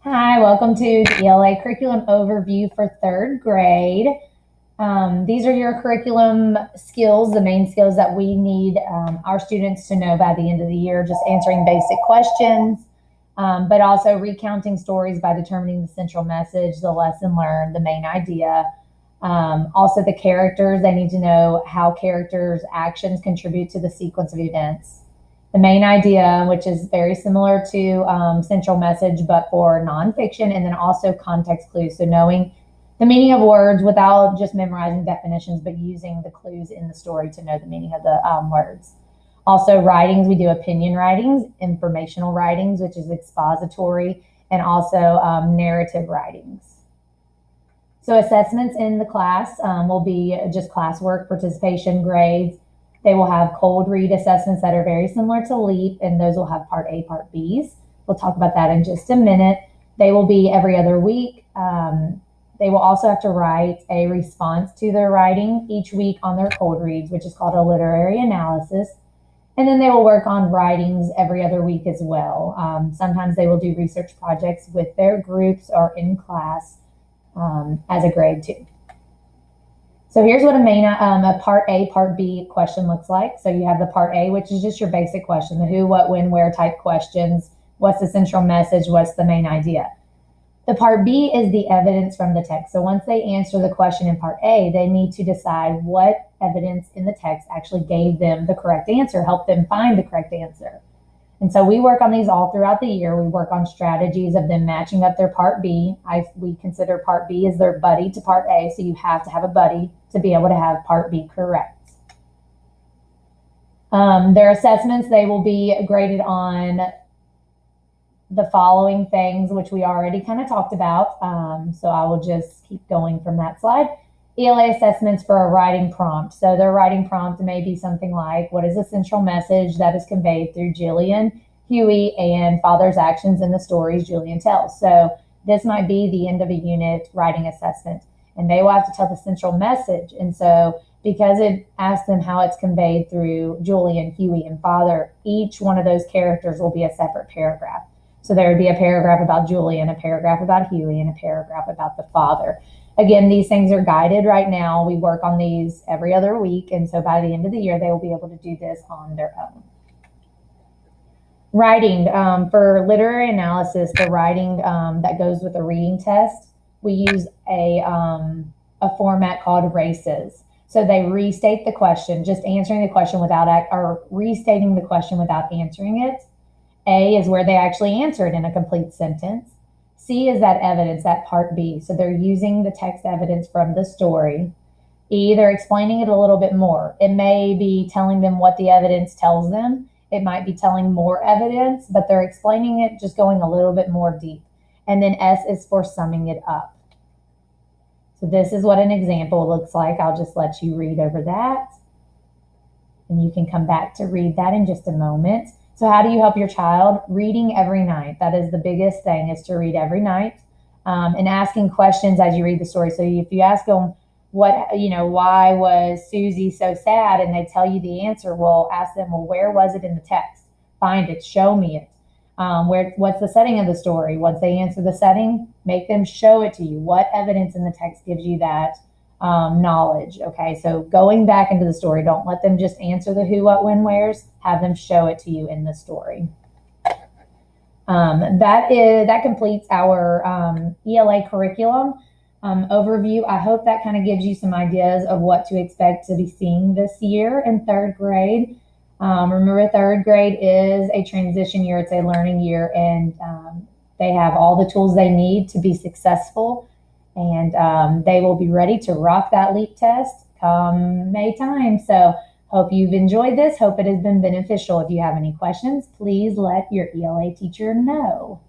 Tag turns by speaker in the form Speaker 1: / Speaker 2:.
Speaker 1: Hi, welcome to the ELA curriculum overview for third grade. These are your curriculum skills, the main skills that we need our students to know by the end of the year, just answering basic questions, but also recounting stories by determining the central message, the lesson learned, the main idea. Also the characters, they need to know how characters' actions contribute to the sequence of events. The main idea, which is very similar to central message, but for nonfiction, and then also context clues. So knowing the meaning of words without just memorizing definitions, but using the clues in the story to know the meaning of the words. Also writings, we do opinion writings, informational writings, which is expository, and also narrative writings. So assessments in the class will be just classwork, participation, grades. They will have cold read assessments that are very similar to LEAP, and those will have Part A, Part Bs. We'll talk about that in just a minute. They will be every other week. They will also have to write a response to their writing each week on their cold reads, which is called a literary analysis. And then they will work on writings every other week as well. Sometimes they will do research projects with their groups or in class as a grade too. So here's what a Part A, Part B question looks like. So you have the Part A, which is just your basic question, the who, what, when, where type questions. What's the central message? What's the main idea? The Part B is the evidence from the text. So once they answer the question in Part A, they need to decide what evidence in the text actually gave them the correct answer, help them find the correct answer. And so we work on these all throughout the year. We work on strategies of them matching up their Part B. We consider Part B as their buddy to Part A, so you have to have a buddy to be able to have Part B correct. Their assessments, they will be graded on the following things, which we already kind of talked about. So I will just keep going from that slide. ELA assessments for a writing prompt. So their writing prompt may be something like, what is the central message that is conveyed through Jillian, Huey, and father's actions in the stories Julian tells? So this might be the end of a unit writing assessment, and they will have to tell the central message. And so because it asks them how it's conveyed through Julian, Huey, and father, each one of those characters will be a separate paragraph. So there would be a paragraph about Julian, a paragraph about Huey, and a paragraph about the father. Again, these things are guided right now. We work on these every other week, and so by the end of the year, they will be able to do this on their own. Writing, for literary analysis, the writing that goes with the reading test, we use a format called races. So they restate the question, just answering the question without, or restating the question without answering it. A is where they actually answer it in a complete sentence. C is that evidence, that Part B. So they're using the text evidence from the story. E, they're explaining it a little bit more. It may be telling them what the evidence tells them. It might be telling more evidence, but they're explaining it, just going a little bit more deep. And then S is for summing it up. So this is what an example looks like. I'll just let you read over that. And you can come back to read that in just a moment. So how do you help your child? Reading every night. That is the biggest thing, is to read every night, and asking questions as you read the story. So if you ask them, why was Susie so sad? And they tell you the answer, well, ask them, well, where was it in the text? Find it, show me it. What's the setting of the story? Once they answer the setting, make them show it to you. What evidence in the text gives you that knowledge? Okay, so going back into the story, don't let them just answer the who, what, when, where's. Have them show it to you in the story. That completes our ELA curriculum overview. I hope that kind of gives you some ideas of what to expect to be seeing this year in third grade. Remember, third grade is a transition year. It's a learning year, and they have all the tools they need to be successful, and they will be ready to rock that LEAP test come May time. So hope you've enjoyed this. Hope it has been beneficial. If you have any questions, please let your ELA teacher know.